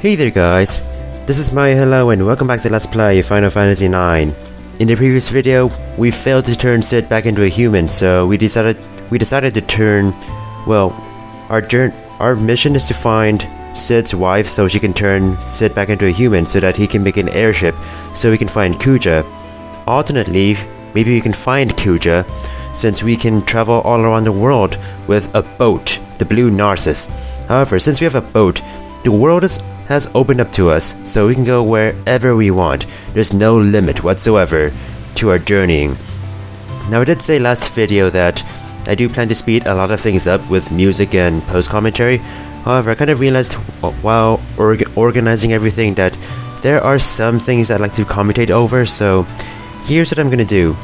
Hey there guys, this is my hello and welcome back to Let's Play Final Fantasy IX. In the previous video, we failed to turn Sid back into a human, so we decided to turn, well, our mission is to find Sid's wife so she can turn Sid back into a human so that he can make an airship so we can find Kuja. Alternately, maybe we can find Kuja since we can travel all around the world with a boat, the Blue Narcissus. However, since we have a boat, the world has opened up to us, so we can go wherever we want. There's no limit whatsoever to our journeying. Now, I did say last video that I do plan to speed a lot of things up with music and post-commentary. However, I kind of realized while organizing everything that there are some things I'd like to commentate over, so here's what I'm gonna do.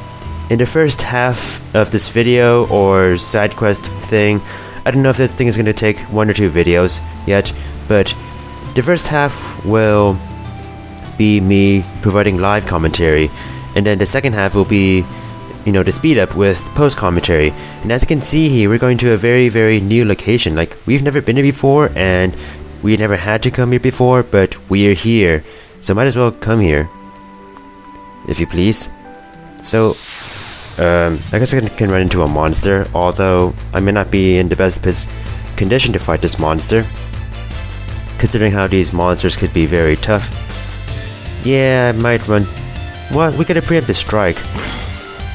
In the first half of this video or side quest thing, I don't know if this thing is gonna take 1 or 2 videos yet, but the first half will be me providing live commentary, and then the second half will be, the speed up with post commentary. And as you can see here, we're going to a very, very new location. Like, we've never been here before, and we never had to come here before, but we're here, so might as well come here, if you please. So, I guess I can run into a monster, although I may not be in the best condition to fight this monster, considering how these monsters could be very tough. Yeah, I might run. What? We gotta preempt the strike.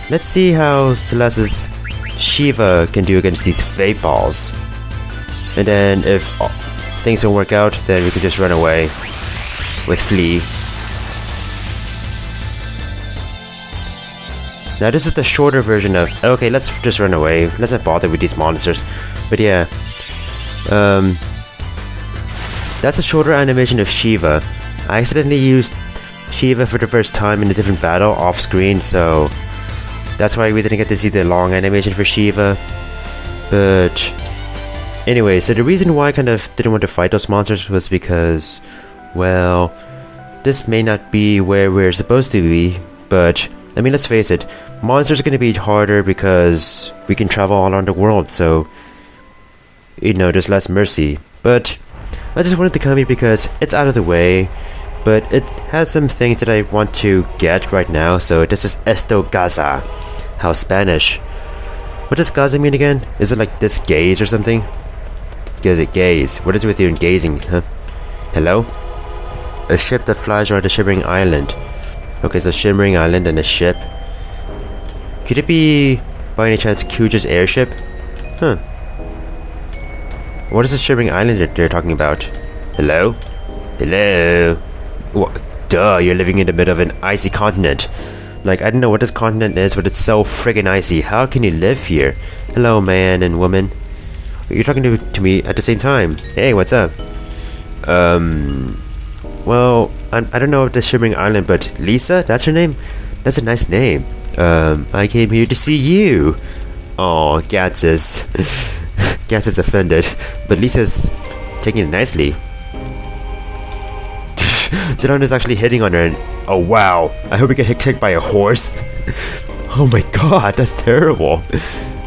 Let's see how Celeste's Shiva can do against these fate balls. And then if things don't work out, then we can just run away with Flea. Now this is the shorter version of, okay, let's just run away. Let's not bother with these monsters. But yeah, that's a shorter animation of Shiva. I accidentally used Shiva for the first time in a different battle off screen, so that's why we didn't get to see the long animation for Shiva. But anyway, so the reason why I kind of didn't want to fight those monsters was because, well, this may not be where we're supposed to be, but I mean, let's face it, monsters are going to be harder because we can travel all around the world, so there's less mercy. But I just wanted to come here because it's out of the way, but it has some things that I want to get right now. So this is Esto Gaza. How Spanish? What does Gaza mean again? Is it like this gaze or something? Is it gaze? What is it with you and gazing, huh? Hello? A ship that flies around a shimmering island. Okay, so shimmering island and a ship. Could it be, by any chance, Kuja's airship? Huh. What is the shimmering island that they're talking about? Hello? Hello? What? Duh, you're living in the middle of an icy continent. Like, I don't know what this continent is, but it's so friggin' icy. How can you live here? Hello, man and woman. You're talking to me at the same time. Hey, what's up? Well, I don't know if the shimmering island, but Lisa? That's her name? That's a nice name. I came here to see you. Aw, Gats is offended, but Lisa's taking it nicely. Zidane is actually hitting on her, and oh wow, I hope we get kicked by a horse. Oh my god, that's terrible.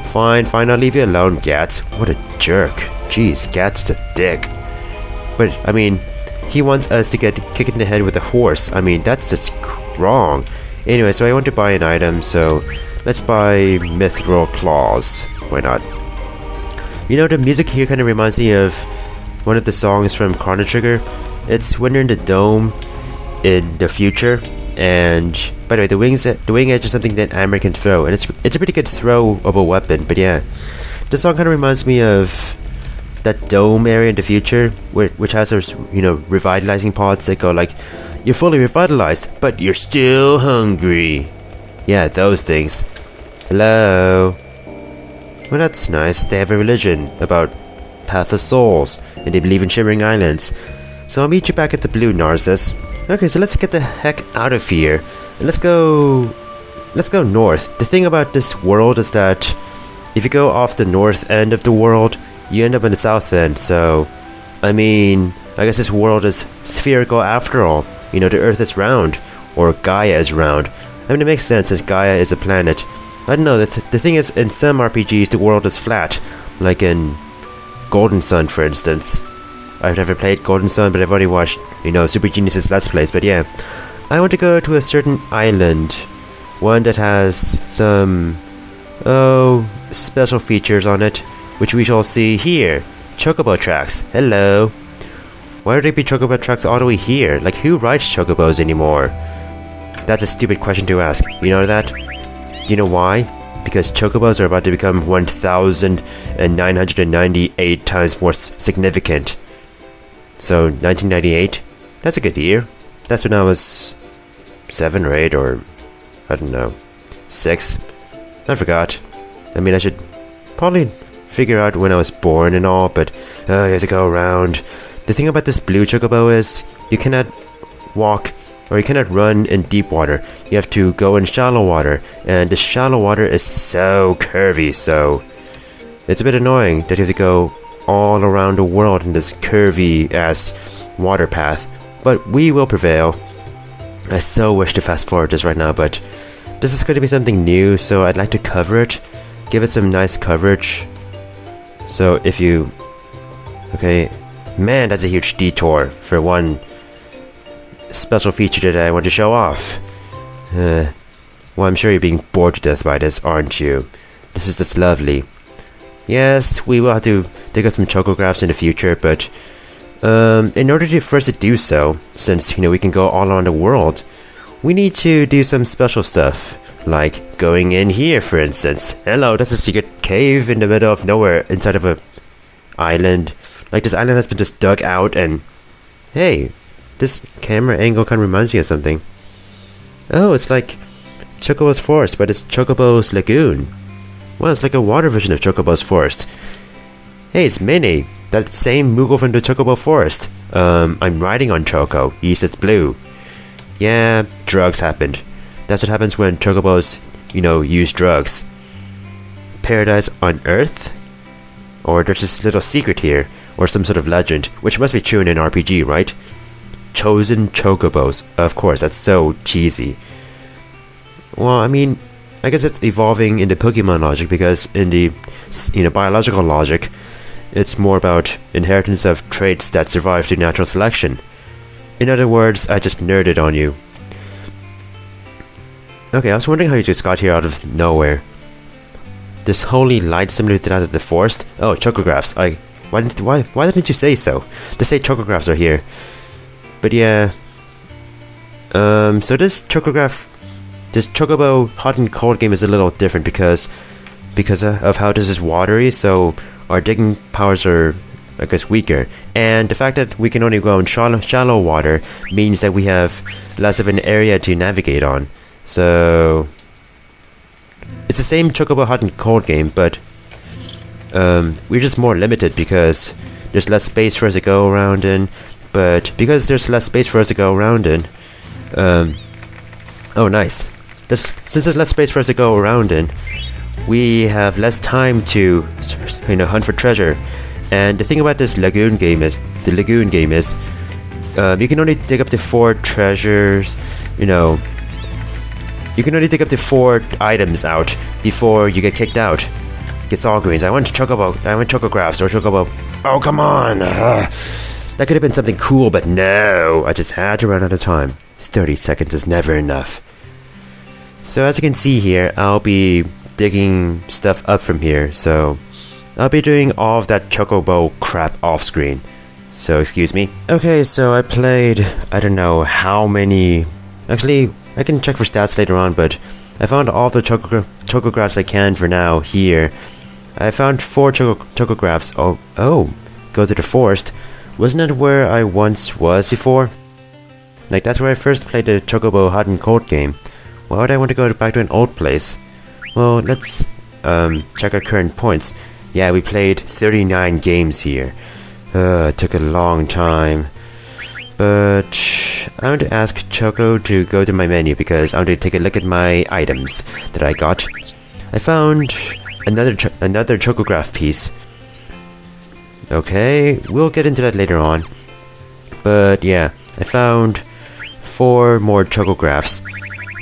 Fine, I'll leave you alone, Gats. What a jerk. Jeez, Gats is a dick. But, I mean, he wants us to get kicked in the head with a horse. I mean, that's just wrong. Anyway, so I want to buy an item, so let's buy Mithril Claws. Why not? The music here kind of reminds me of one of the songs from Chrono Trigger. It's when you're in the dome in the future, and by the way, the wing edge is something that Amber can throw, and it's a pretty good throw of a weapon. But yeah, the song kind of reminds me of that dome area in the future, which has those revitalizing pods that go like, you're fully revitalized, but you're still hungry. Yeah, those things. Hello. Well, that's nice. They have a religion about Path of Souls, and they believe in shimmering islands. So I'll meet you back at the Blue Narcissus. Okay, so let's get the heck out of here. And let's go north. The thing about this world is that if you go off the north end of the world, you end up in the south end. So, I mean, I guess this world is spherical after all. The Earth is round, or Gaia is round. I mean, it makes sense since Gaia is a planet. I don't know, the thing is, in some RPGs, the world is flat. Like in Golden Sun, for instance. I've never played Golden Sun, but I've only watched, Super Genius's Let's Plays. But yeah, I want to go to a certain island. One that has some, special features on it, which we shall see here. Chocobo tracks. Hello. Why would there be Chocobo tracks all the way here? Like, who rides Chocobos anymore? That's a stupid question to ask. You know that? You know why? Because Chocobos are about to become 1,998 times more significant. So, 1998? That's a good year. That's when I was 7 or 8 or, I don't know, 6. I forgot. I mean, I should probably figure out when I was born and all, but you have to go around. The thing about this blue Chocobo is you cannot walk or you cannot run in deep water. You have to go in shallow water, and the shallow water is so curvy, so it's a bit annoying that you have to go all around the world in this curvy ass water path. But we will prevail. I so wish to fast forward this right now, but this is going to be something new, so I'd like to cover it, give it some nice coverage. So if you... Okay, man, that's a huge detour for one special feature that I want to show off. Well, I'm sure you're being bored to death by this, aren't you? This is just lovely. Yes, we will have to dig up some Chocographs in the future, but in order for us to do so, since we can go all around the world, we need to do some special stuff, like going in here, for instance. Hello, that's a secret cave in the middle of nowhere, inside of a island. Like, this island has been just dug out, and hey, this camera angle kind of reminds me of something. Oh, it's like Chocobo's Forest, but it's Chocobo's Lagoon. Well, it's like a water version of Chocobo's Forest. Hey, it's Minnie, that same Moogle from the Chocobo Forest. I'm riding on Choco. Yes, it's blue. Yeah, drugs happened. That's what happens when Chocobos, use drugs. Paradise on Earth? Or there's this little secret here, or some sort of legend, which must be true in an RPG, right? Chosen Chocobos. Of course, that's so cheesy. Well, I mean, I guess it's evolving into Pokemon logic, because in the, biological logic, it's more about inheritance of traits that survive through natural selection. In other words, I just nerded on you. Okay, I was wondering how you just got here out of nowhere. This holy light simulated out of the forest? Oh, Chocographs. Why didn't you say so? Just say Chocographs are here. But yeah. So this Chocobo hot and cold game is a little different because of how this is watery, so our digging powers are, I guess, weaker. And the fact that we can only go in shallow water means that we have less of an area to navigate on. So it's the same Chocobo hot and cold game, but we're just more limited because there's less space for us to go around in. But because there's less space for us to go around in, oh nice. Since there's less space for us to go around in, we have less time to hunt for treasure. And the thing about this lagoon game is, you can only dig up to 4 treasures. You can only dig up to 4 items out before you get kicked out. It's all greens. I want Chocobo. I want Chocographs or Chocobo. Oh, come on! That could have been something cool, but no! I just had to run out of time. 30 seconds is never enough. So as you can see here, I'll be digging stuff up from here. So I'll be doing all of that Chocobo crap off screen. So excuse me. Okay, so I played, I don't know how many. Actually, I can check for stats later on, but I found all the Chocographs I can for now here. I found 4 Chocographs. Oh, go to the forest. Wasn't that where I once was before? Like, that's where I first played the Chocobo hot and cold game. Why would I want to go back to an old place? Well, let's check our current points. Yeah, we played 39 games here. It took a long time. But I want to ask Choco to go to my menu because I want to take a look at my items that I got. I found another Chocograph piece. Okay, we'll get into that later on. But yeah, I found 4 more Chocographs.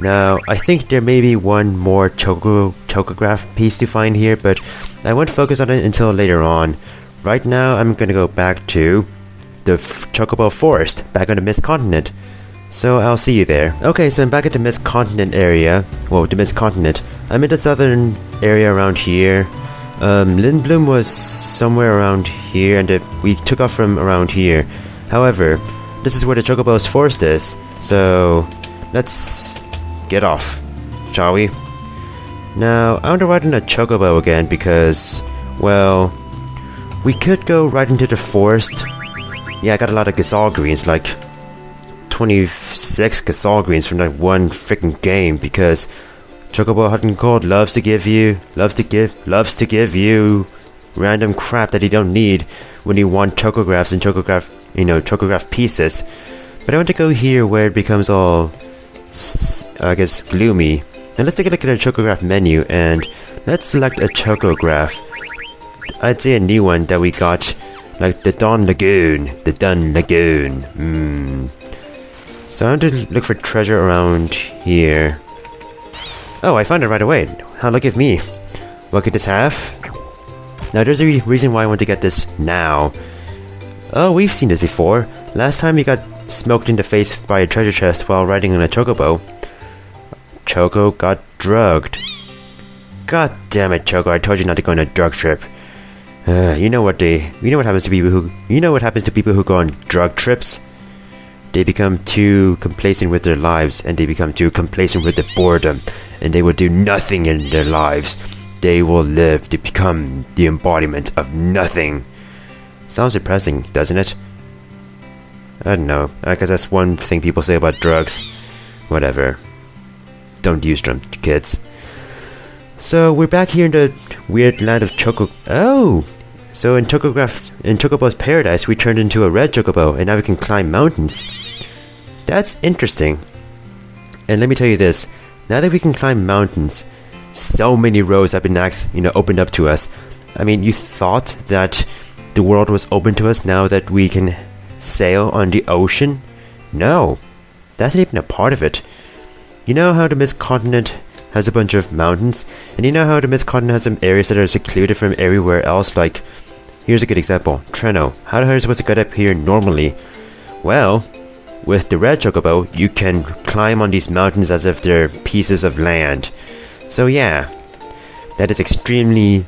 Now, I think there may be one more Chocograph piece to find here, but I won't focus on it until later on. Right now, I'm going to go back to the Chocobo Forest back on the Mist Continent. So I'll see you there. Okay, so I'm back at the Mist Continent area. Well, the Mist Continent. I'm in the southern area around here. Lindblom was somewhere around here, and we took off from around here. However, this is where the Chocobo's Forest is. So let's get off, shall we? Now, I want to ride in a Chocobo again because, well, we could go right into the forest. Yeah, I got a lot of Gasol greens, like 26 Gasol greens from that one freaking game, because Chocobo Hot and Cold loves to give you random crap that you don't need when you want Chocographs and Chocograph pieces. But I want to go here where it becomes all, I guess, gloomy. Now let's take a look at our Chocograph menu and let's select a Chocograph. I'd say a new one that we got, like the Dun Lagoon. So I want to look for treasure around here. Oh, I found it right away. How lucky of me. What could this have? Now there's a reason why I want to get this now. Oh, we've seen this before. Last time you got smoked in the face by a treasure chest while riding on a Chocobo. Choco got drugged. God damn it, Choco! I told you not to go on a drug trip. You know what happens to people who go on drug trips? They become too complacent with their lives, and they become too complacent with the boredom, and they will do nothing in their lives. They will live to become the embodiment of nothing. Sounds depressing, doesn't it? I don't know. I guess that's one thing people say about drugs. Whatever. Don't use them, kids. So we're back here in the weird land of Choco. Oh! So in Chocobo's Paradise, we turned into a red Chocobo, and now we can climb mountains. That's interesting. And let me tell you this: now that we can climb mountains, so many roads have been opened up to us. I mean, you thought that the world was open to us now that we can sail on the ocean? No, that's not even a part of it. You know how the Mist Continent has a bunch of mountains, and you know how the Mist Continent has some areas that are secluded from everywhere else? Like, here's a good example: Treno. How the hell are you supposed to get up here normally? Well, with the red Chocobo, you can climb on these mountains as if they're pieces of land. So yeah, that is extremely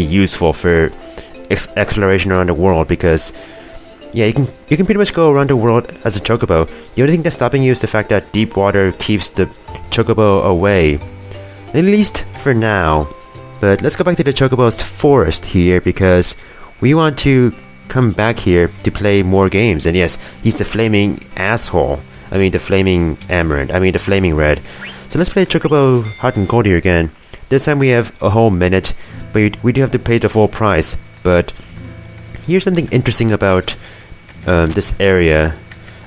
useful for exploration around the world, because yeah, you can pretty much go around the world as a Chocobo. The only thing that's stopping you is the fact that deep water keeps the Chocobo away, at least for now. But let's go back to the Chocobo's Forest here, because we want to come back here to play more games. And yes, he's the flaming asshole. I mean the flaming amaranth. I mean the flaming red. So let's play Chocobo Hot and Cold here again. This time we have a whole minute, but we do have to pay the full price. But here's something interesting about this area.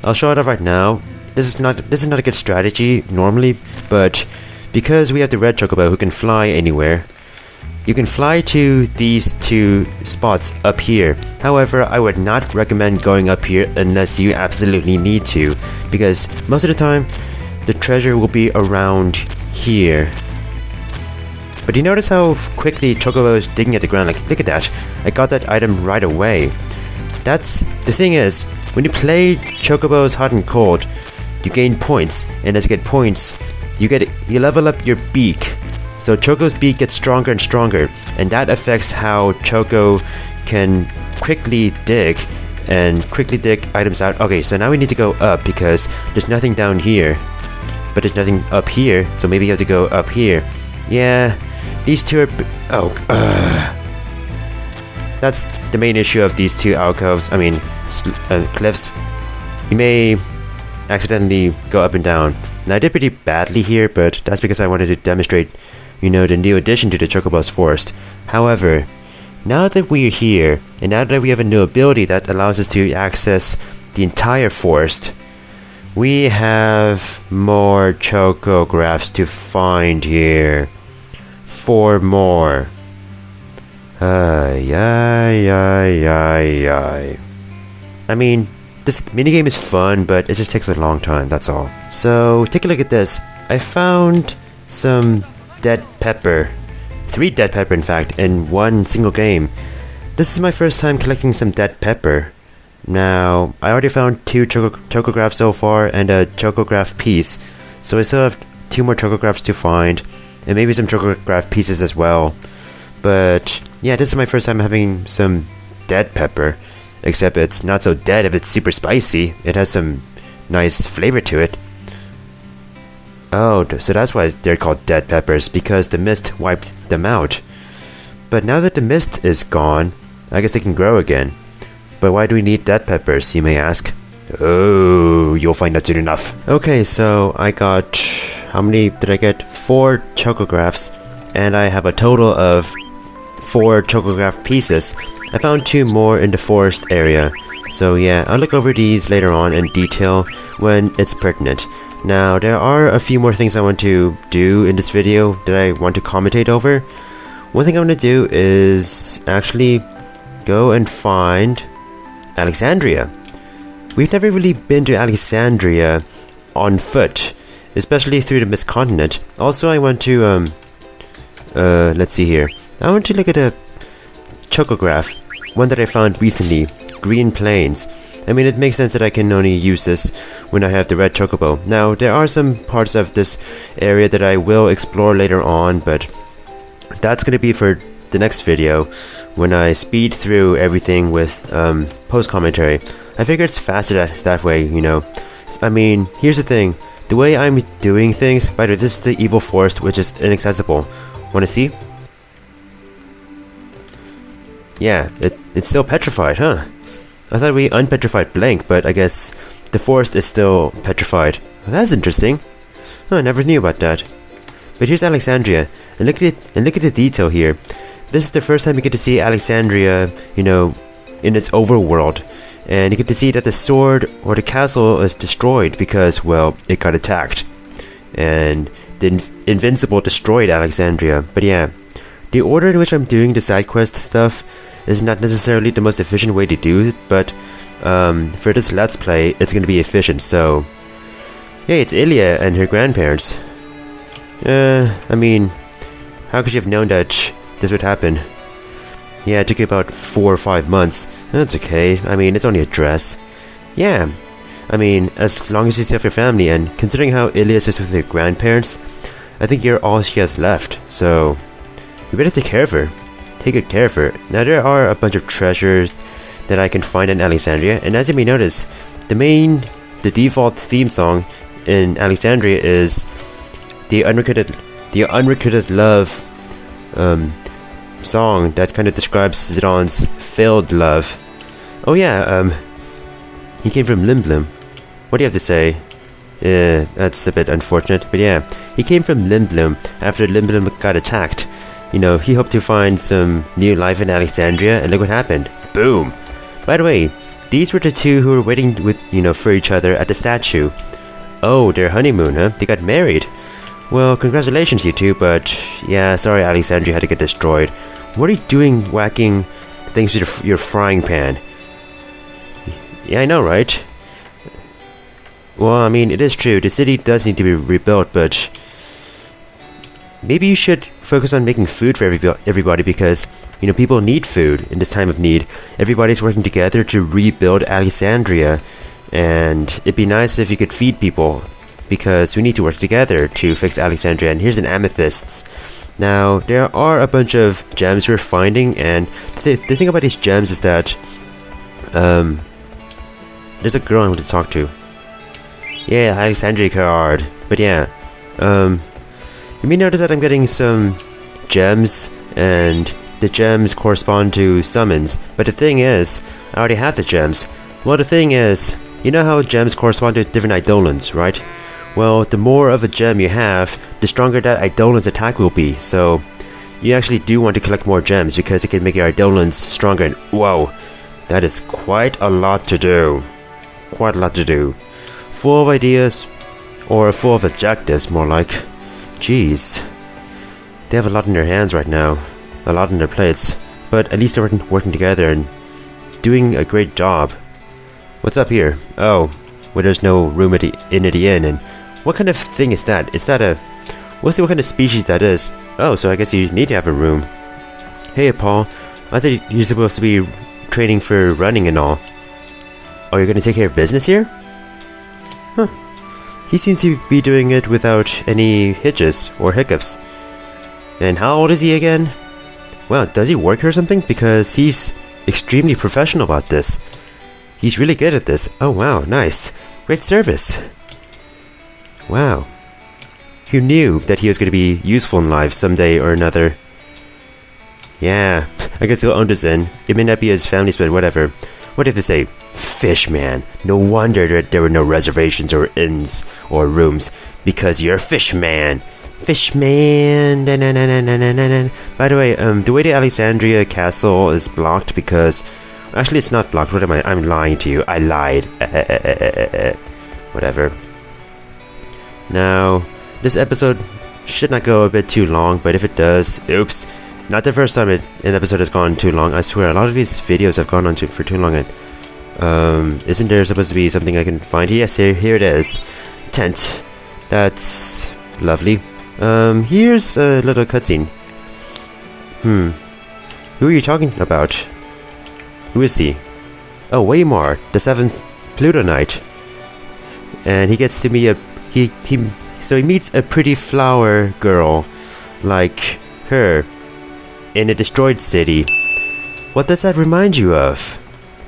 I'll show it off right now. This is not a good strategy normally, but because we have the red Chocobo who can fly anywhere, you can fly to these two spots up here. However, I would not recommend going up here unless you absolutely need to, because most of the time the treasure will be around here. But you notice how quickly Chocobo is digging at the ground? Like, look at that. I got that item right away. That's the thing is, when you play Chocobo's Hot and Cold, you gain points, and as you get points, you level up your beak. So Choco's beak gets stronger and stronger, and that affects how Choco can quickly dig items out. Okay, so now we need to go up because there's nothing down here, but there's nothing up here, so maybe you have to go up here. Yeah, these two are... That's the main issue of these two alcoves, cliffs. You may accidentally go up and down. Now I did pretty badly here, but that's because I wanted to demonstrate, the new addition to the Chocobo's Forest. However, now that we're here, and now that we have a new ability that allows us to access the entire forest, we have more Chocographs to find here. 4 more. I mean, this minigame is fun, but it just takes a long time, that's all. So, take a look at this. I found some dead pepper. 3 dead pepper, in fact, in one single game. This is my first time collecting some dead pepper. Now, I already found 2 Chocographs so far and a Chocograph piece, so I still have 2 more Chocographs to find, and maybe some Chocograph pieces as well. But yeah, this is my first time having some dead pepper, except it's not so dead if it's super spicy. It has some nice flavor to it. Oh, so that's why they're called dead peppers, because the mist wiped them out. But now that the mist is gone, I guess they can grow again. But why do we need dead peppers, you may ask? Oh, you'll find out soon enough. Okay, so I got... how many did I get? 4 Chocographs, and I have a total of 4 Chocograph pieces. I found 2 more in the forest area. So yeah, I'll look over these later on in detail when it's pertinent. Now, there are a few more things I want to do in this video that I want to commentate over. One thing I want to do is actually go and find Alexandria. We've never really been to Alexandria on foot, especially through the Mist Continent. Also, I want to, let's see here. I want to look at a Chocograph, one that I found recently, Green Plains. I mean, it makes sense that I can only use this when I have the red Chocobo. Now, there are some parts of this area that I will explore later on, but that's going to be for the next video, when I speed through everything with post-commentary. I figure it's faster that way, you know. I mean, here's the thing. The way I'm doing things, by the way, this is the evil forest, which is inaccessible. Wanna see? Yeah, it's still petrified, huh? I thought we unpetrified blank, but I guess the forest is still petrified. Well, that's interesting. Huh, I never knew about that. But here's Alexandria, and look at the detail here. This is the first time you get to see Alexandria, you know, in its overworld. And you get to see that the sword or the castle is destroyed because, well, it got attacked. And the Invincible destroyed Alexandria. But yeah, the order in which I'm doing the side quest stuff is not necessarily the most efficient way to do it, but for this Let's Play, it's going to be efficient. So, yeah, it's Ilya and her grandparents. I mean, how could you have known that this would happen? Yeah, it took you about 4 or 5 months. That's okay. I mean, it's only a dress. Yeah. I mean, as long as you still have your family, and considering how Ilias is with her grandparents, I think you're all she has left. So, you better take care of her. Take good care of her. Now, there are a bunch of treasures that I can find in Alexandria, and as you may notice, the default theme song in Alexandria is the unrequited love song that kind of describes Zidon's failed love. Oh yeah, he came from Limblum. What do you have to say? That's a bit unfortunate, but yeah, he came from Limblum after Limblum got attacked. You know, he hoped to find some new life in Alexandria, and look what happened. Boom! By the way, these were the 2 who were waiting for each other at the statue. Oh, their honeymoon, huh? They got married. Well, congratulations, you 2, but yeah, sorry Alexandria had to get destroyed. What are you doing whacking things with your frying pan? Yeah, I know, right? Well, I mean, it is true, the city does need to be rebuilt, but maybe you should focus on making food for everybody, because, you know, people need food in this time of need. Everybody's working together to rebuild Alexandria, and it'd be nice if you could feed people, because we need to work together to fix Alexandria. And here's an amethyst. Now, there are a bunch of gems we're finding, and the thing about these gems is that there's a girl I want to talk to. Yeah, Alexandria card. But yeah, you may notice that I'm getting some gems, and the gems correspond to summons. But the thing is, I already have the gems. Well, the thing is, you know how gems correspond to different eidolons, right? Well, the more of a gem you have, the stronger that eidolon's attack will be. So, you actually do want to collect more gems, because it can make your eidolons stronger. And whoa, that is quite a lot to do. Quite a lot to do. Full of ideas, or full of objectives, more like. Jeez. They have a lot in their hands right now. A lot on their plates. But at least they're working together and doing a great job. What's up here? Oh, well, there's no room at the inn. And what kind of thing is that? Is that a... We'll see what kind of species that is. Oh, so I guess you need to have a room. Hey, Paul. I thought you're supposed to be training for running and all. Oh, you're gonna take care of business here? Huh. He seems to be doing it without any hitches or hiccups. And how old is he again? Well, does he work here or something? Because he's extremely professional about this. He's really good at this. Oh wow, nice. Great service. Wow. Who knew that he was going to be useful in life someday or another? Yeah, I guess he'll own this inn. It may not be his family's, but whatever. What did they say? Fishman. No wonder that there were no reservations or inns or rooms. Because you're a fishman. Fishman. By the way, the way to Alexandria Castle is blocked because... Actually, it's not blocked. What am I? I'm lying to you. I lied. Whatever. Now, this episode should not go a bit too long, but if it does, oops. Not the first time an episode has gone too long. I swear, a lot of these videos have gone on for too long. And, isn't there supposed to be something I can find? Yes, here it is. Tent. That's lovely. Here's a little cutscene. Who are you talking about? Who is he? Oh, Waymar, the 7th Pluto Knight. And he gets to meet so he meets a pretty flower girl like her in a destroyed city. What does that remind you of?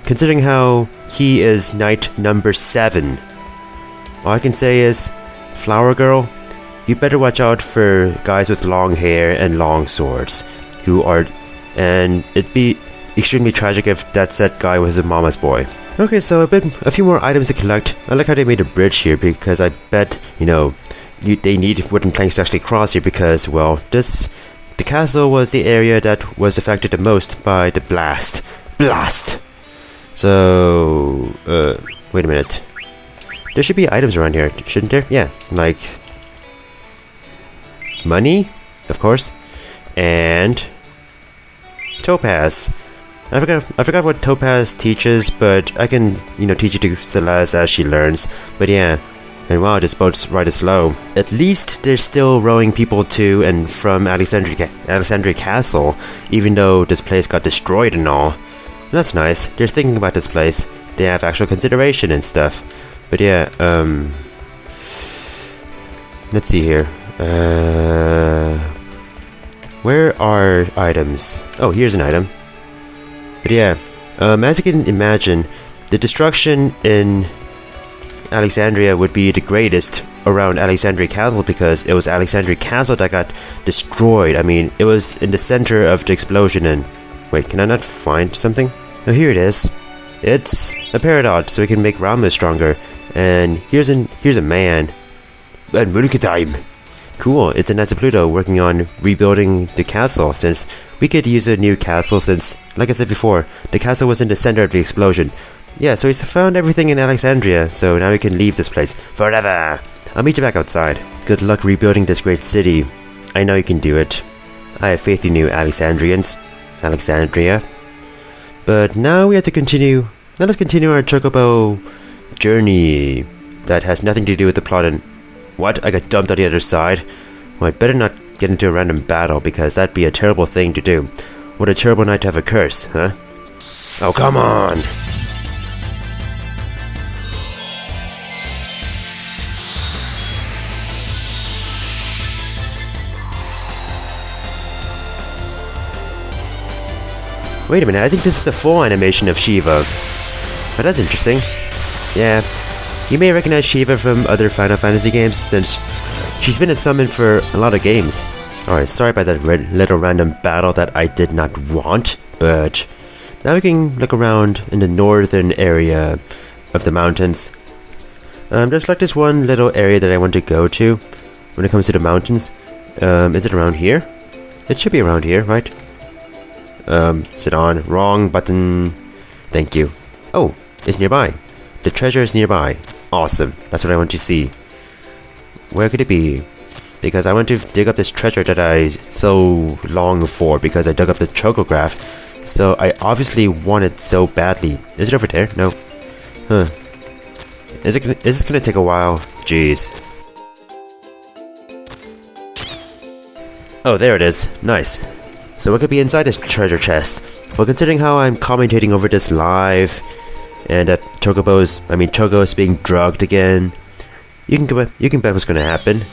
Considering how he is knight number 7. All I can say is, flower girl, you better watch out for guys with long hair and long swords and it'd be extremely tragic if that said guy was a mama's boy. Okay, so a few more items to collect. I like how they made a bridge here because I bet, they need wooden planks to actually cross here because, well, the castle was the area that was affected the most by the blast. So, wait a minute. There should be items around here, shouldn't there? Yeah, like money, of course, and topaz. I forgot what topaz teaches, but I can, teach it to Celeste as she learns. But yeah, and wow, this boat's rather slow. At least they're still rowing people to and from Alexandria Castle, even though this place got destroyed and all. And that's nice. They're thinking about this place. They have actual consideration and stuff. But yeah, let's see here. Where are items? Oh, here's an item. But yeah, as you can imagine, the destruction in Alexandria would be the greatest around Alexandria Castle because it was Alexandria Castle that got destroyed. I mean, it was in the center of the explosion and... Wait, can I not find something? Oh, here it is. It's a paradox, so we can make Rama stronger. And here's a man. And time. Cool, it's the Knights of Pluto working on rebuilding the castle, since we could use a new castle since, like I said before, the castle was in the center of the explosion. Yeah, so he's found everything in Alexandria, so now we can leave this place forever. I'll meet you back outside. Good luck rebuilding this great city. I know you can do it. I have faith in you, Alexandrians. Alexandria. But now we have to continue. Now let's continue our Chocobo journey that has nothing to do with the plot and... What? I got dumped on the other side? Well, I'd better not get into a random battle because that'd be a terrible thing to do. What a terrible night to have a curse, huh? Oh, come on! Wait a minute, I think this is the full animation of Shiva. Oh, that's interesting. Yeah. You may recognize Shiva from other Final Fantasy games since she's been a summon for a lot of games. Alright, sorry about that little random battle that I did not want, but now we can look around in the northern area of the mountains. There's like this one little area that I want to go to when it comes to the mountains. Is it around here? It should be around here, right? Sit on. Wrong button. Thank you. Oh, it's nearby. The treasure is nearby. Awesome. That's what I want to see. Where could it be? Because I want to dig up this treasure that I so long for because I dug up the Chocograph. So I obviously want it so badly. Is it over there? No. Huh. Is this gonna take a while? Jeez. Oh, there it is. Nice. So what could be inside this treasure chest? Well, considering how I'm commentating over this live, and that Choco is being drugged again. You can bet what's gonna happen.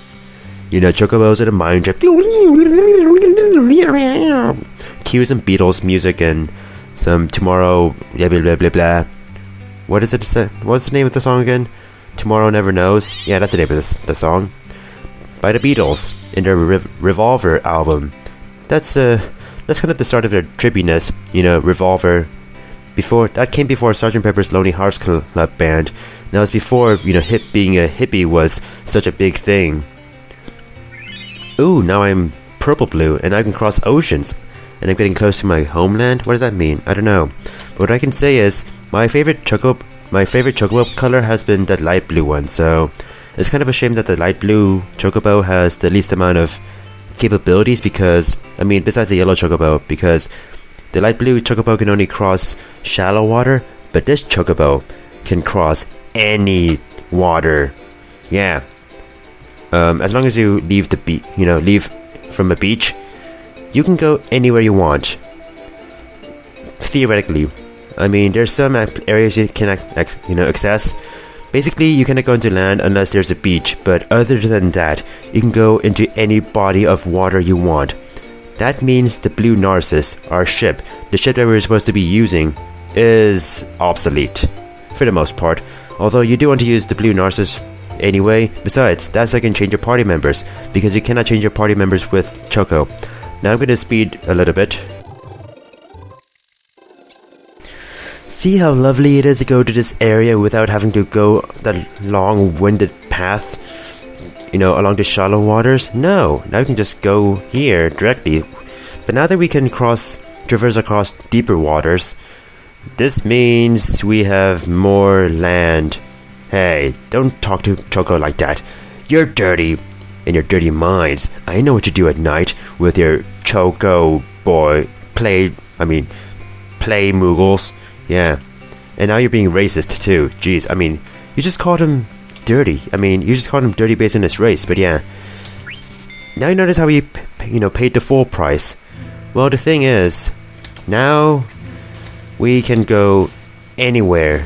You know, Chocobos at a mind trip. Cue some Beatles music and some Tomorrow blah blah blah blah blah. What is it? What's the name of the song again? Tomorrow Never Knows. Yeah, that's the name of the song. By the Beatles in their Revolver album. That's kind of the start of their trippiness. You know, Revolver. That came before Sgt. Pepper's Lonely Hearts Club Band. That was before, you know, being a hippie was such a big thing. Ooh, now I'm purple blue and I can cross oceans. And I'm getting close to my homeland? What does that mean? I don't know. But what I can say is, my favorite Chocobo color has been that light blue one, so it's kind of a shame that the light blue Chocobo has the least amount of capabilities because, besides the yellow Chocobo, because the light blue Chocobo can only cross shallow water, but this Chocobo can cross any water. Yeah. As long as you leave leave from a beach, you can go anywhere you want. Theoretically. There's some areas you can access. Basically, you cannot go into land unless there's a beach, but other than that, you can go into any body of water you want. That means the Blue Narcissus, our ship, the ship that we're supposed to be using, is obsolete. For the most part. Although you do want to use the Blue Narcissus anyway. Besides, that's how you can change your party members, because you cannot change your party members with Choco. Now I'm going to speed a little bit. See how lovely it is to go to this area without having to go that long-winded path, along the shallow waters? No, now we can just go here directly. But now that we can traverse across deeper waters, this means we have more land. Hey, don't talk to Choco like that. You're dirty. In your dirty minds. I know what you do at night with your Choco boy play moogles. Yeah. And now you're being racist too. Jeez, you just called him dirty. You just called him dirty based on his race, but yeah. Now you notice how he, paid the full price. Well, the thing is, now we can go anywhere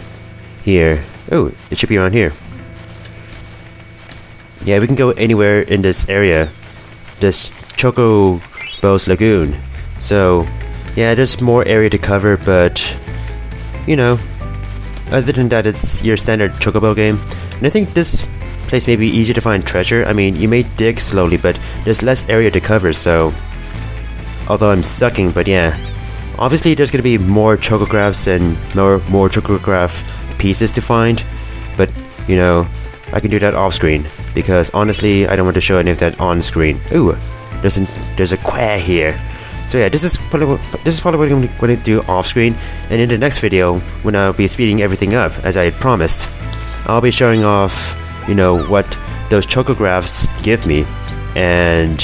here. Oh, it should be around here. Yeah, we can go anywhere in this area. This Chocobo's Lagoon. So, yeah, there's more area to cover, but, other than that, it's your standard Chocobo game. And I think this place may be easier to find treasure. You may dig slowly, but there's less area to cover, so... Although I'm sucking, but yeah. Obviously, there's going to be more Chocographs and more Chocograph pieces to find. But, I can do that off-screen. Because, honestly, I don't want to show any of that on-screen. Ooh, there's a quail here. So yeah, this is probably what I'm going to do off-screen. And in the next video, when I'll be speeding everything up, as I had promised, I'll be showing off, what those Chocographs give me. And,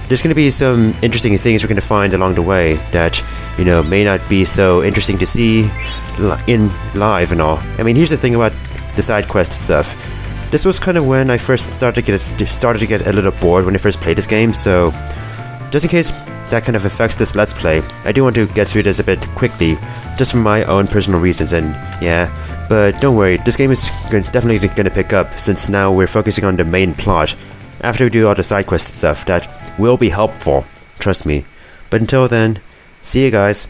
there's going to be some interesting things we're going to find along the way that, may not be so interesting to see in live and all. Here's the thing about the side quest stuff. This was kind of when I first started to get a little bored when I first played this game, so just in case that kind of affects this Let's Play, I do want to get through this a bit quickly, just for my own personal reasons, and yeah, but don't worry, this game is definitely going to pick up, since now we're focusing on the main plot. After we do all the side quest stuff, that will be helpful, trust me. But until then, see you guys.